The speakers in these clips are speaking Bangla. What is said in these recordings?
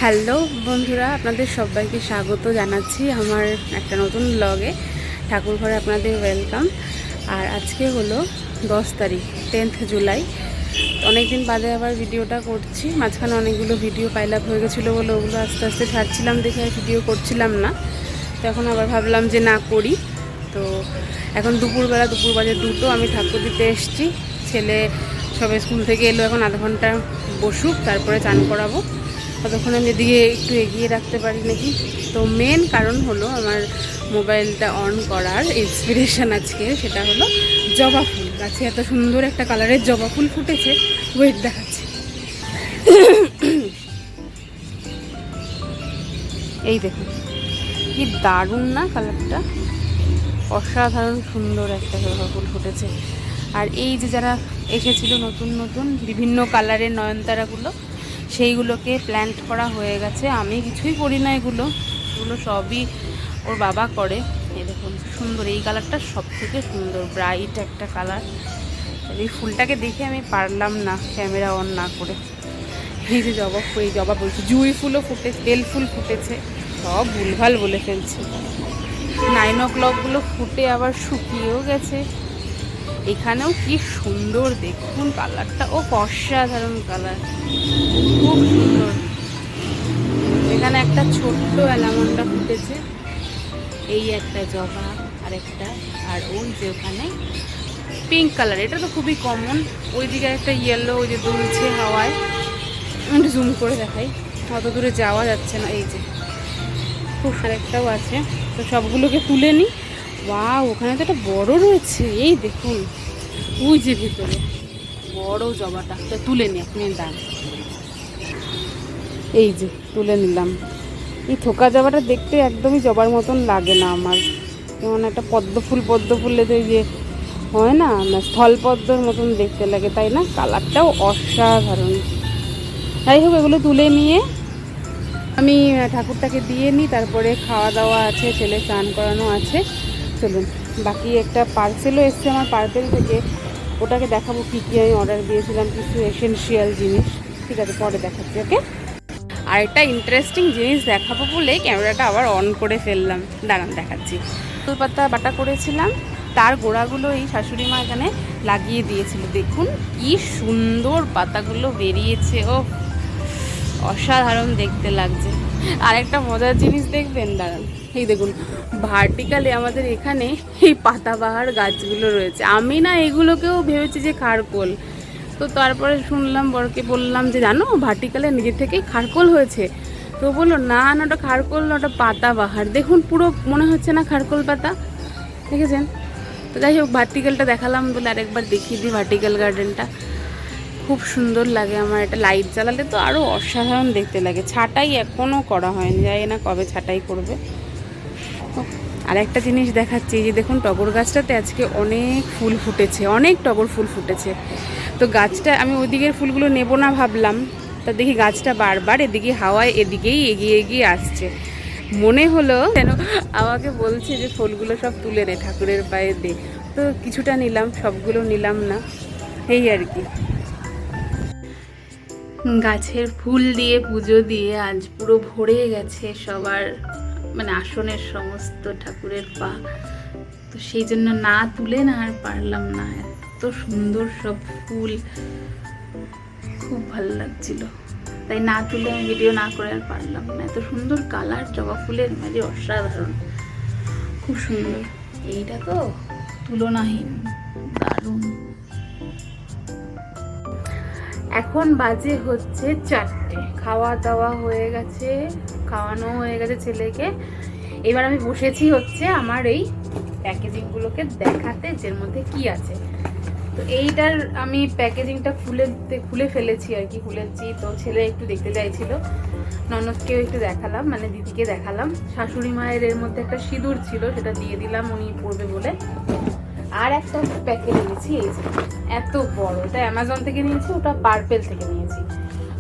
হ্যালো বন্ধুরা, আপনাদের সবাইকে স্বাগত জানাচ্ছি আমার একটা নতুন ব্লগে। ঠাকুর ঘরে আপনাদের ওয়েলকাম। আর আজকে হলো 10 তারিখ, 10th জুলাই। অনেক দিন বাদে আবার ভিডিওটা করছি। মাঝখানে অনেকগুলো ভিডিও পাইল আপ হয়ে গেছিলো বলে ওগুলো আস্তে আস্তে ছাড়ছিলাম, দেখে আর ভিডিও করছিলাম না। তো এখন আবার ভাবলাম যে না করি। তো এখন দুপুর বাজে 2টো, আমি ঠাকুর দিতে এসেছি। ছেলে সবে স্কুল থেকে এলো, এখন আধ ঘন্টা বসুক, তারপরে চান করাবো। ততক্ষণ আমি এদিকে একটু এগিয়ে রাখতে পারি নাকি। তো মেন কারণ হলো আমার মোবাইলটা অন করার ইন্সপিরেশন আজকে, সেটা হলো জবা ফুল। গাছে এত সুন্দর একটা কালারের জবা ফুল ফুটেছে, ওয়েট দেখাচ্ছে। এই দেখুন কি দারুণ না কালারটা, অসাধারণ সুন্দর একটা জবা ফুল ফুটেছে। আর এই যে যারা এসেছিল নতুন নতুন বিভিন্ন কালারের নয়নতারাগুলো, সেইগুলোকে প্ল্যান্ট করা হয়ে গেছে। আমি কিছুই করি না, এগুলো সবই ওর বাবা করে। এই দেখুন সুন্দর, এই কালারটা সব থেকে সুন্দর, ব্রাইট একটা কালার। এই ফুলটাকে দেখে আমি পারলাম না ক্যামেরা অন না করে। এই যে জবা বলছি, জুঁই ফুলও ফুটেছে, বেল ফুল ফুটেছে, সব ভুলভাল বলে ফেলছে। 9 o'clockগুলো ফুটে আবার শুকিয়েও গেছে। এখানেও কি সুন্দর দেখুন কালারটা, ও অসাধারণ কালার, খুব সুন্দর। এখানে একটা ছোট্ট অ্যালামন্ডা ফুটেছে, এই একটা জবা আর একটা, আর ওই যে ওখানে পিঙ্ক কালার, এটা তো খুবই কমন। ওইদিকে একটা ইয়েলো, ওই যে দুলছে হাওয়ায়, একটু জুম করে দেখাই, অত দূরে যাওয়া যাচ্ছে না। এই যে খুব আরেকটাও আছে, তো সবগুলোকে তুলে নিই। ওয়াও, ওখানে তো একটা বড় রয়েছে, এই দেখুন ওই যে ভিতরে বড় জবাটা, তো তুলে নিই আপনি দাম। এই যে তুলে নিলাম। এই থোকা জবাটা দেখতে একদমই জবার মতন লাগে না আমার, যেমন একটা পদ্ম ফুলে তো যে হয় না, স্থলপদ্মর মতন দেখতে লাগে, তাই না? কালারটাও অসাধারণ। যাই হোক, এগুলো তুলে নিয়ে আমি ঠাকুরটাকে দিয়ে নিই, তারপরে খাওয়া দাওয়া আছে, ছেলে স্নান করানো আছে। চলুন, বাকি একটা পার্সেলও এসছে আমার পার্পেল থেকে, ওটাকে দেখাবো কী কী আমি অর্ডার দিয়েছিলাম, কিছু এসেনশিয়াল জিনিস। ঠিক আছে, পরে দেখাচ্ছি, ওকে? আর একটা ইন্টারেস্টিং জিনিস দেখাবো বলে ক্যামেরাটা আবার অন করে ফেললাম, দাঁড়ান দেখাচ্ছি। পাতা বাটা করেছিলাম, তার গোড়াগুলো এই শাশুড়ি মা এখানে লাগিয়ে দিয়েছিল। দেখুন কি সুন্দর পাতাগুলো বেরিয়েছে, ও অসাধারণ দেখতে লাগছে। আর একটা মজার জিনিস দেখবেন, দাঁড়ান, এই দেখুন ভার্টিক্যালে আমাদের এখানে এই পাতাবাহার গাছগুলো রয়েছে। আমি না এগুলোকেও ভেবেছি যে খারকোল, তো তারপরে শুনলাম, বরকে বললাম যে জানো ভার্টিক্যালে নিজে থেকেই খারকোল হয়েছে। তো বললো না না, ওটা খারকোল না, ওটা পাতাবাহার। দেখুন পুরো মনে হচ্ছে না খারকোল পাতা, দেখেছেন? তো যাই হোক, ভার্টিক্যালটা দেখালাম বলে আরেকবার দেখিয়ে দিই। ভার্টিক্যাল গার্ডেনটা খুব সুন্দর লাগে আমার, এটা লাইট জ্বালালে তো আরও অসাধারণ দেখতে লাগে। ছাঁটাই এখনও করা হয়নি, জানি না কবে ছাঁটাই করবে। আর একটা জিনিস দেখাচ্ছি, যে দেখুন টগর গাছটাতে আজকে অনেক ফুল ফুটেছে, অনেক টগর ফুল ফুটেছে। তো গাছটা আমি ওইদিকের ফুলগুলো নেব না ভাবলাম, তা দেখি গাছটা বারবার এদিকে হাওয়ায় এদিকেই এগিয়ে এগিয়ে আসছে। মনে হলো যেন আমাকে বলছে যে ফুলগুলো সব তুলে নে, ঠাকুরের পায়ে দে। তো কিছুটা নিলাম, সবগুলো নিলাম না, এই আর কি। গাছের ফুল দিয়ে পুজো দিয়ে আজ পুরো ভরে গেছে সবার, মানে আসনের সমস্ত ঠাকুরের পা। তো সেই জন্য না তুলে না আর পারলাম না, এত সুন্দর সব ফুল, খুব ভালো লাগছিল, তাই না তুলে আমি ভিডিও না করে আর পারলাম না। এত সুন্দর কালার জবা ফুলের, মানে অসাধারণ, খুব সুন্দর। এইটা তো তুলনাহীন, দারুণ। এখন বাজে হচ্ছে 4টে, খাওয়া দাওয়া হয়ে গেছে, খাওয়ানো হয়ে গেছে ছেলেকে। এবার আমি বসেছি হচ্ছে আমার এই প্যাকেজিংগুলোকে দেখাতে, যের মধ্যে কি আছে। তো এইটার আমি প্যাকেজিংটা খুলে ফেলেছি আর কি, খুলেছি। তো ছেলে একটু দেখতে চাইছিল, ননদকেও একটু দেখালাম, মানে দিদিকে দেখালাম। শাশুড়ি মায়ের এর মধ্যে একটা সিঁদুর ছিল, সেটা দিয়ে দিলাম উনি পরবে বলে। আর একটা প্যাকেট নিয়েছি, এই যে এত বড়, এটা অ্যামাজন থেকে নিয়েছি, ওটা পার্পেল থেকে নিয়েছি।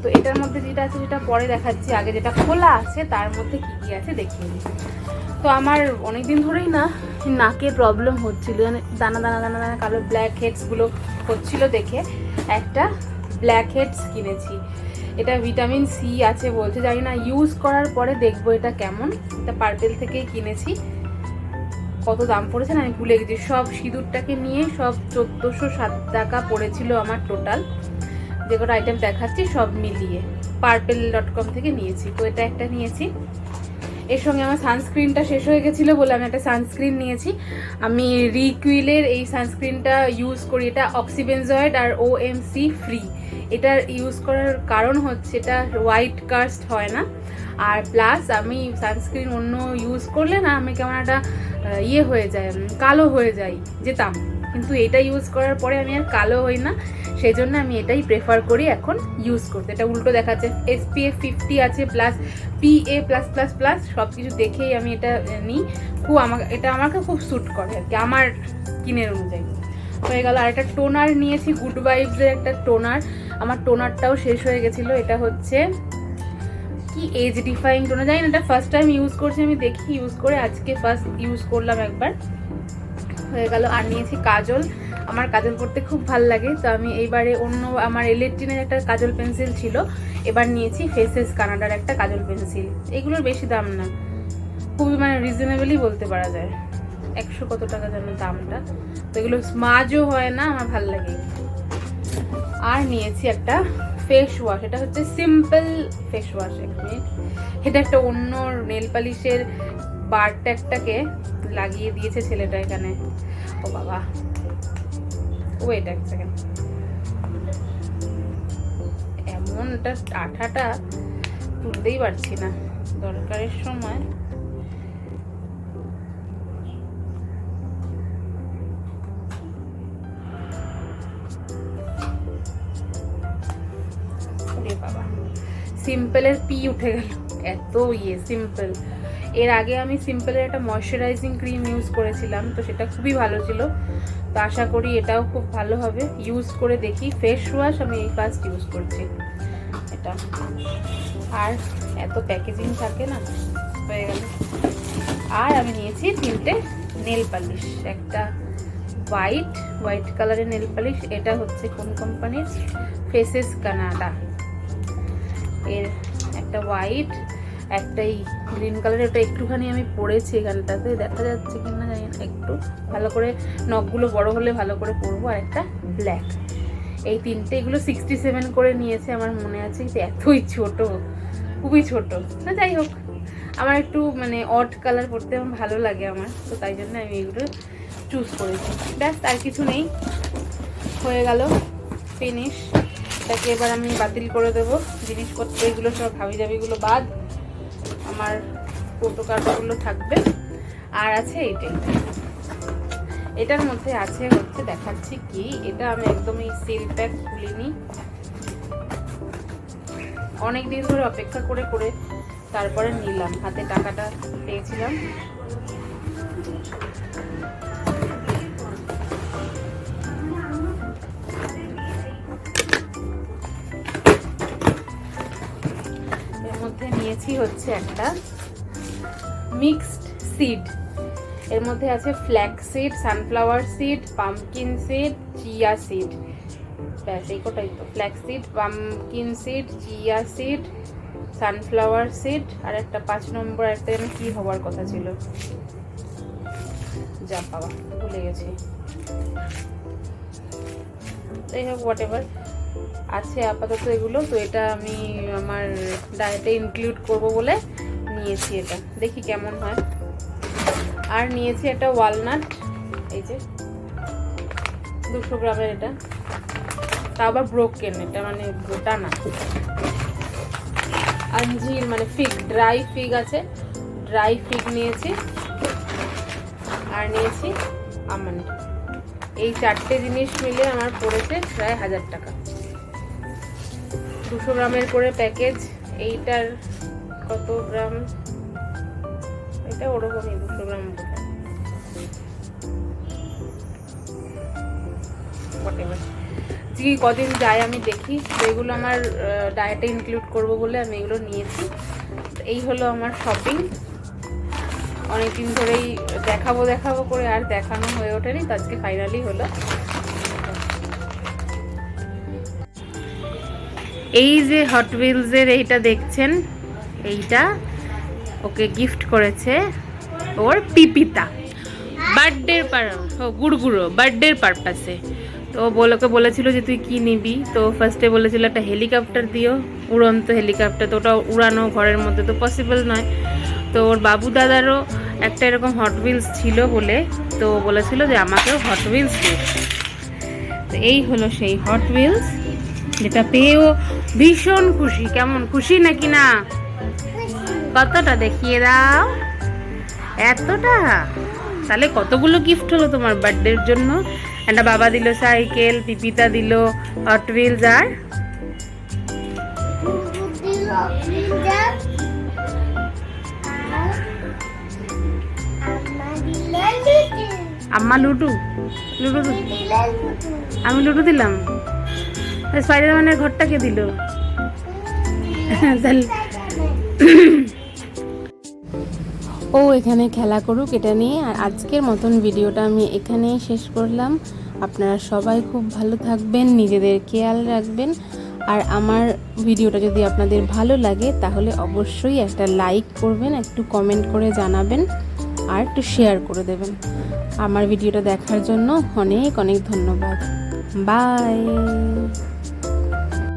তো এটার মধ্যে যেটা আছে সেটা পরে দেখাচ্ছি, আগে যেটা খোলা আছে তার মধ্যে কি কি আছে দেখিয়ে দিই। তো আমার অনেকদিন ধরেই না নাকে প্রবলেম হচ্ছিল, মানে দানা দানা দানা দানা কালো ব্ল্যাক হেডসগুলো হচ্ছিল, দেখে একটা ব্ল্যাক হেডস কিনেছি। এটা ভিটামিন সি আছে বলছে, জানি না, ইউজ করার পরে দেখবো এটা কেমন। এটা পার্পেল থেকেই কিনেছি। কত দাম পড়েছে না আমি ভুলে গেছি। সব সিঁদুরটাকে নিয়ে সব 1407 টাকা পড়েছিল আমার টোটাল, যে কটা আইটেম দেখাচ্ছি সব মিলিয়ে purple.com থেকে নিয়েছি। তো এটা একটা নিয়েছি। এর সঙ্গে আমার সানস্ক্রিনটা শেষ হয়ে গেছিলো বলে আমি একটা সানস্ক্রিন নিয়েছি। আমি রিকুইলের এই সানস্ক্রিনটা ইউজ করি। এটা অক্সিবেনজয়েড আর OMC ফ্রি। এটা ইউজ করার কারণ হচ্ছে এটা হোয়াইট কাস্ট হয় না, আর প্লাস আমি সানস্ক্রিন অন্য ইউজ করলে না আমি কেমন একটা ইয়ে হয়ে যায়, কালো হয়ে যাই যেতাম, কিন্তু এটা ইউজ করার পরে আমি আর কালো হই না। সেই জন্য আমি এটাই প্রেফার করি এখন ইউজ করতে। এটা উল্টো দেখাচ্ছে, SPF 50 আছে প্লাস PA+++ সব কিছু দেখেই আমি এটা নিই। এটা আমাকে খুব স্যুট করে আর কি, আমার স্কিনের অনুযায়ী। হয়ে গেল। আর একটা টোনার নিয়েছি, গুড ভাইবসের একটা টোনার। আমার টোনারটাও শেষ হয়ে গেছিলো। এটা হচ্ছে কি এজ ডিফাইং টোনার, জানি না, এটা ফার্স্ট টাইম ইউজ করছি আমি, দেখি ইউজ করে আজকে ফার্স্ট ইউজ করলাম একবার। হয়ে গেল। আর নিয়েছি কাজল। আমার কাজল করতে খুব ভাল লাগে, তো আমি এইবারে অন্য আমার এলেকট্রিনের একটা কাজল পেন্সিল ছিল, এবার নিয়েছি ফেসেস কানাডার একটা কাজল পেন্সিল। এগুলোর বেশি দাম না, খুবই মানে রিজনেবলই বলতে পারা যায়। 100 কত টাকা যেন দামটা। তো এগুলো স্মাজও হয় না, আমার ভাল লাগে। আর নিয়েছি একটা ফেস ওয়াশ। এটা হচ্ছে সিম্পল ফেস ওয়াশ। এক মিনিট, এটা একটা অন্য নেল পালিশের বার ট্যাগটাকে লাগিয়ে দিয়েছে ছেলেটা এখানে। ও বাবা, ওয়েট এক সেকেন্ড, এমন এটা আঠাটা তুলতেই পারছি না দরকারের সময়। বাবা, সিম্পলের পি উঠে গেল, এত ইয়ে সিম্পল। এর আগে আমি সিম্পলের একটা ময়শ্চারাইজিং ক্রিম ইউজ করেছিলাম, তো সেটা খুবই ভালো ছিল। তো আশা করি এটাও খুব ভালো হবে, ইউজ করে দেখি। ফেস ওয়াশ আমি এই ফার্স্ট ইউজ করছি এটা। আর এত প্যাকেজিং থাকে না, হয়ে গেল। আর আমি নিয়েছি 3টে নেল পালিশ। একটা হোয়াইট কালারের নেল পালিশ। এটা হচ্ছে কোন কোম্পানির? Faces Canada. এর একটা হোয়াইট, একটাই গ্রিন কালারের। ওটা একটুখানি আমি পরেছি এখানটাতে, দেখা যাচ্ছে কিনা জানি না, একটু ভালো করে নখগুলো বড় হলে ভালো করে পরবো। আর একটা ব্ল্যাক। এই 3টে, এগুলো 67 করে নিয়েছে আমার মনে আছে, কিন্তু এতই ছোট, খুবই ছোট। না যাই হোক, আমার একটু মানে অড কালার পরতে আমার ভালো লাগে আমার, তো তাই জন্য আমি এগুলো চুজ করেছি। ব্যাস, আর কিছু নেই। হয়ে গেল, ফিনিশ। এটাকে এবার আমি বাতিল করে দেবো। জিনিসপত্র এগুলো সব হাবিজাবিগুলো বাদ, আমার ফটো কার্ডগুলো থাকবে। আর আছে এইটাই, এটার মধ্যে আছে হচ্ছে, দেখাচ্ছি কি, এটা আমি একদমই সিল প্যাক খুলিনি, অনেকদিন ধরে অপেক্ষা করে করে তারপরে নিলাম, হাতে টাকাটা পেয়েছিলাম। এর মধ্যে নিয়েছি হচ্ছে একটা মিক্সড সিড। এর মধ্যে আছে flax seed, sunflower seed, pumpkin seed, chia seed. ব্যাস এই কটাই তো। Flax seed, pumpkin seed, chia seed, sunflower seed, আর একটা 5 নম্বর একটা যেন কি হওয়ার কথা ছিল, যা বাবা ভুলে গেছি। যাই হোক, হোয়াট এভার আছে আপাতত এগুলো। তো এটা আমি আমার ডায়েটে ইনক্লুড করব বলে নিয়েছি এটা, দেখি কেমন হয়। আর নিয়েছি একটা ওয়ালনাট, এই যে 200 গ্রামের। এটা তা আবার ব্রোকেন, এটা মানে গোটা না। আঞ্জির মানে ফিগ, ড্রাই ফিগ আছে, ড্রাই ফিগ নিয়েছি। আর নিয়েছি আমন্ড। এই 4টে জিনিস মিলে আমার পড়েছে প্রায় 1000 টাকা। 200 গ্রামের করে প্যাকেজ। এইটার কত গ্রাম? এটা ওরকমই 200 গ্রাম। কদিন যায় আমি দেখি, এগুলো আমার ডায়েটে ইনক্লুড করব বলে আমি এগুলো নিয়েছি। এই হলো আমার শপিং। অনেকদিন ধরেই দেখাবো করে আর দেখানো হয়ে ওঠেনি, তো আজকে ফাইনালি হলো। এই যে হট হুইলসের এইটা দেখছেন, এইটা ওকে গিফট করেছে ওর পিপিতা বার্থডের গুড়গুড়ো বার্থডের পারপাসে। তো ওকে বলেছিল যে তুই কি নিবি, তো ফার্স্টে বলেছিল একটা হেলিকপ্টার দিও, উড়ন্ত হেলিকপ্টার, তো ওটা উড়ানো ঘরের মধ্যে তো পসিবল নয়। তো ওর বাবু দাদারও একটা এরকম হট হুইলস ছিল বলে, তো বলেছিল যে আমাকেও হট হুইলস দিও। তো এই হলো সেই হট হুইলস, যেটা পেয়েও ভীষণ খুশি। কেমন খুশি নাকি না? কতটা দেখিয়ে দাও। এতটা? তাহলে কতগুলো গিফট হলো তোমার বার্থডের জন্য? একটা বাবা দিল সাইকেল, পিপিতা দিল হট হুইলস, আর আম্মা লুডু লুডু আমি লুডু দিলাম। স্পাইডারম্যানের ঘরটাকে দিল। তাহলে ও এখানে খেলা করুক এটা নিয়ে। আর আজকের মতন ভিডিওটা আমি এখানেই শেষ করলাম। আপনারা সবাই খুব ভালো থাকবেন, নিজেদের খেয়াল রাখবেন। আর আমার ভিডিওটা যদি আপনাদের ভালো লাগে তাহলে অবশ্যই একটা লাইক করবেন, একটু কমেন্ট করে জানাবেন, আর একটু শেয়ার করে দেবেন। আমার ভিডিওটা দেখার জন্য অনেক অনেক ধন্যবাদ। বাই।